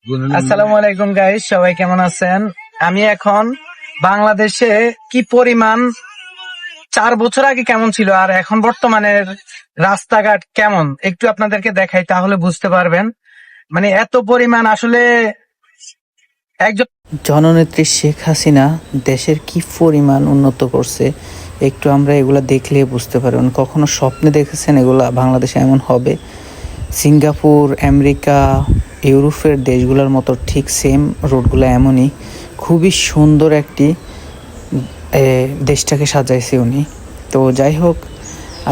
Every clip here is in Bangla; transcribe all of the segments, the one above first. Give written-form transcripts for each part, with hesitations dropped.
আসসালামু আলাইকুম গাইস, সবাই কেমন আছেন? আমি এখন বাংলাদেশে কি পরিমাণ 4 বছর আগে কেমন ছিল আর এখন বর্তমানের রাস্তাঘাট কেমন একটু আপনাদেরকে দেখাই, তাহলে বুঝতে পারবেন। মানে এত পরিমাণ আসলে একজন জননেত্রী শেখ হাসিনা দেশের কি পরিমাণ উন্নত করছে একটু আমরা এগুলা দেখলে বুঝতে পারবেন। কখনো স্বপ্নে দেখেছেন এগুলা বাংলাদেশে এমন হবে? সিঙ্গাপুর, আমেরিকা, ইউরোপের দেশগুলোর মতো ঠিক সেম রোডগুলো এমনই। খুবই সুন্দর একটি দেশটাকে সাজাইছে উনি। তো যাই হোক,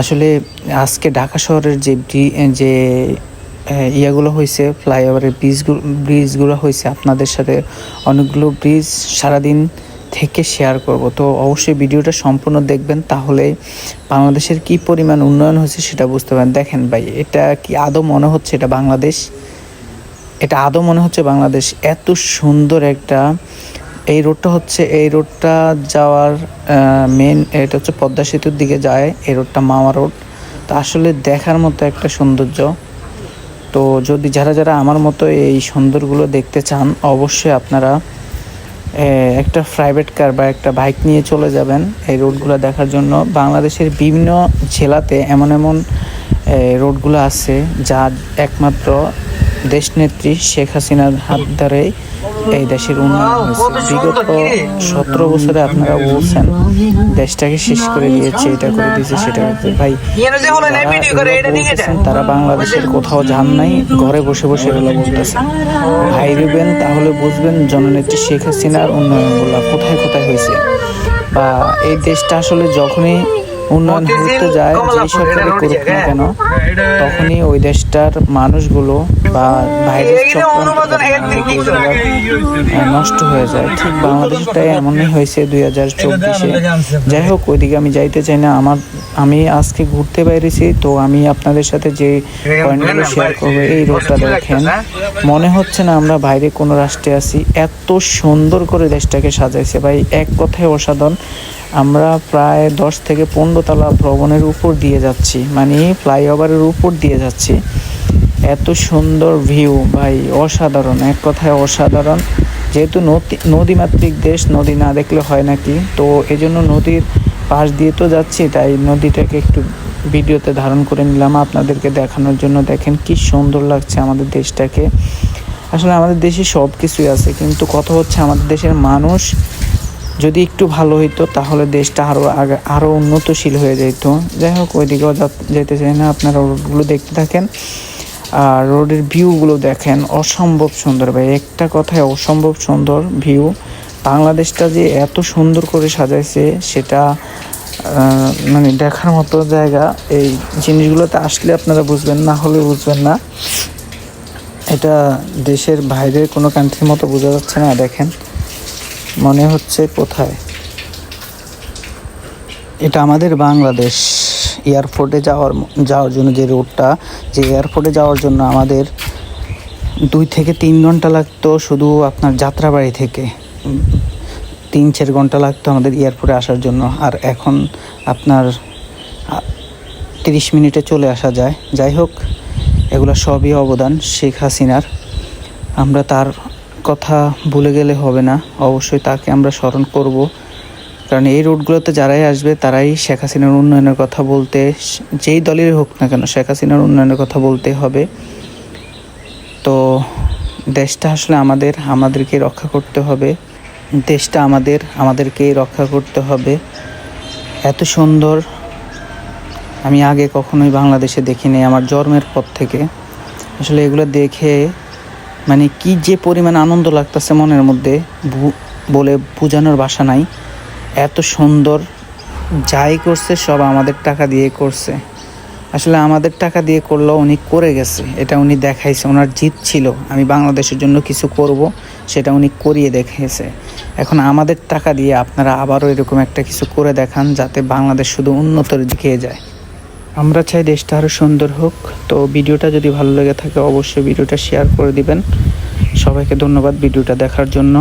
আসলে আজকে ঢাকা শহরের যে ইয়াগুলো হয়েছে, ফ্লাইওভারের ব্রিজগুলো হয়েছে, আপনাদের সাথে অনেকগুলো ব্রিজ সারাদিন থেকে শেয়ার করব। তো অবশ্যই ভিডিওটা সম্পূর্ণ দেখবেন, তাহলে বাংলাদেশের কি পরিমাণ উন্নয়ন হয়েছে সেটা বুঝতে পারেন। দেখেন ভাই, এটা কি আদৌ মনে হচ্ছে এটা বাংলাদেশ? এটা আদৌ মনে হচ্ছে বাংলাদেশ? এত সুন্দর একটা এই রোডটা যাওয়ার মেন, এটা হচ্ছে পদ্মা সেতুর দিকে যায়। এই রোডটা মাওয়া রোড। তো আসলে দেখার মতো একটা সৌন্দর্য। তো যদি যারা আমার মতো এই সুন্দরগুলো দেখতে চান, অবশ্যই আপনারা একটা প্রাইভেট কার বা একটা বাইক নিয়ে চলে যাবেন এই রোডগুলো দেখার জন্য। বাংলাদেশের বিভিন্ন জেলাতে এমন রোডগুলো আছে যা একমাত্র দেশনেত্রী শেখ হাসিনার হাত ধরেই এই দেশের উন্নয়ন হয়েছে। বিগত 17 বছরে আপনারা বলছেন দেশটাকে শেষ করে দিয়েছে, এটা করে দিয়েছে, সেটা করছে। ভাই, তারা বাংলাদেশের কোথাও যান নাই, ঘরে বসে বসে এগুলো বলতেছে। ভাই দেবেন, তাহলে বুঝবেন জননেত্রী শেখ হাসিনার উন্নয়নগুলো কোথায় কোথায় হয়েছে। বা এই দেশটা আসলে যখনই উন্নয়ন হতে যায়, যেই সরকারে করুক না কেন, তখনই ওই দেশটার মানুষগুলো বা ভাইরাস নষ্ট হয়ে যায়। ঠিক বাংলাদেশটাই এমনই হয়েছে 2024-এ। যাই হোক, ওইদিকে আমি যাইতে চাই না। আমি আজকে ঘুরতে বাইরেছি, তো আমি আপনাদের সাথে যে পয়েন্টগুলো শেয়ার করবো। এই রোডটা দেখেন, মনে হচ্ছে না আমরা বাইরে কোনো রাষ্ট্রে আছি। এত সুন্দর করে দেশটাকে সাজাইছে ভাই, এক কথায় অসাধারণ। আমরা প্রায় 10 থেকে 15 তলা ভবনের উপর দিয়ে যাচ্ছি, মানে ফ্লাইওভারের উপর দিয়ে যাচ্ছি। এত সুন্দর ভিউ ভাই, অসাধারণ, এক কথায় অসাধারণ। যেহেতু নদীমাতৃক দেশ, নদী না দেখলে হয় নাকি, তো এজন্য নদীর পাশ দিয়ে তো যাচ্ছি, তাই নদীটাকে একটু ভিডিওতে ধারণ করে নিলাম আপনাদেরকে দেখানোর জন্য। দেখেন কি সুন্দর লাগছে আমাদের দেশটাকে। আসলে আমাদের দেশে সব কিছুই আছে, কিন্তু কথা হচ্ছে আমাদের দেশের মানুষ যদি একটু ভালো হইতো, তাহলে দেশটা আরও উন্নতশীল হয়ে যেত। যাই হোক, ওইদিকেও যেতে চাই না, আপনারা রোডগুলো দেখতে থাকেন আর রোডের ভিউগুলো দেখেন। অসম্ভব সুন্দর ভাই, একটা কথায় অসম্ভব সুন্দর ভিউ। বাংলাদেশটা যে এত সুন্দর করে সাজাইছে সেটা মানে দেখার মতো জায়গা। এই জিনিসগুলোতে আসলে আপনারা বুঝবেন, না হলে বুঝবেন না। এটা দেশের বাইরের কোনো কান্ট্রির মতো বোঝা যাচ্ছে না। দেখেন, মনে হচ্ছে কোথায় এটা আমাদের বাংলাদেশ। এয়ারপোর্টে যাওয়ার জন্য যে রোডটা, যে এয়ারপোর্টে যাওয়ার জন্য আমাদের 2 থেকে 3 ঘন্টা লাগতো শুধু আপনার যাত্রাবাড়ি থেকে, 3-4 ঘন্টা লাগতো আমাদের এয়ারপোর্টে আসার জন্য। আর এখন আপনার 30 মিনিটে চলে আসা যায়। যাই হোক, এগুলো সবই অবদান শেখ হাসিনার। আমরা তার কথা ভুলে গেলে হবে না, অবশ্যই তাকে আমরা স্মরণ করব। কারণ এই রোডগুলোতে যারাই আসবে তারাই শেখ হাসিনার উন্নয়নের কথা বলতে, যেই দলেরই হোক না কেন, শেখ হাসিনার উন্নয়নের কথা বলতে হবে। তো দেশটা আসলে আমাদেরকে রক্ষা করতে হবে। দেশটা আমাদেরকেই রক্ষা করতে হবে। এত সুন্দর আমি আগে কখনোই বাংলাদেশে দেখিনি আমার জন্মের পর থেকে। আসলে এগুলো দেখে মানে কি যে পরিমাণ আনন্দ লাগতেছে মনের মধ্যে, বলে বোঝানোর ভাষা নাই। এত সুন্দর, যাই করছে সব আমাদের টাকা দিয়ে করছে। আসলে আমাদের টাকা দিয়ে করলেও উনি করে গেছে, এটা উনি দেখাইছে। ওনার জিত ছিল আমি বাংলাদেশের জন্য কিছু করব, সেটা উনি করিয়ে দেখিয়েছে। এখন আমাদের টাকা দিয়ে আপনারা আবারও এরকম একটা কিছু করে দেখান, যাতে বাংলাদেশ শুধু উন্নতির দিকে যায়। আমরা চাই দেশটা আরও সুন্দর হোক। তো ভিডিওটা যদি ভালো লেগে থাকে, অবশ্যই ভিডিওটা শেয়ার করে দিবেন। সবাইকে ধন্যবাদ ভিডিওটা দেখার জন্য।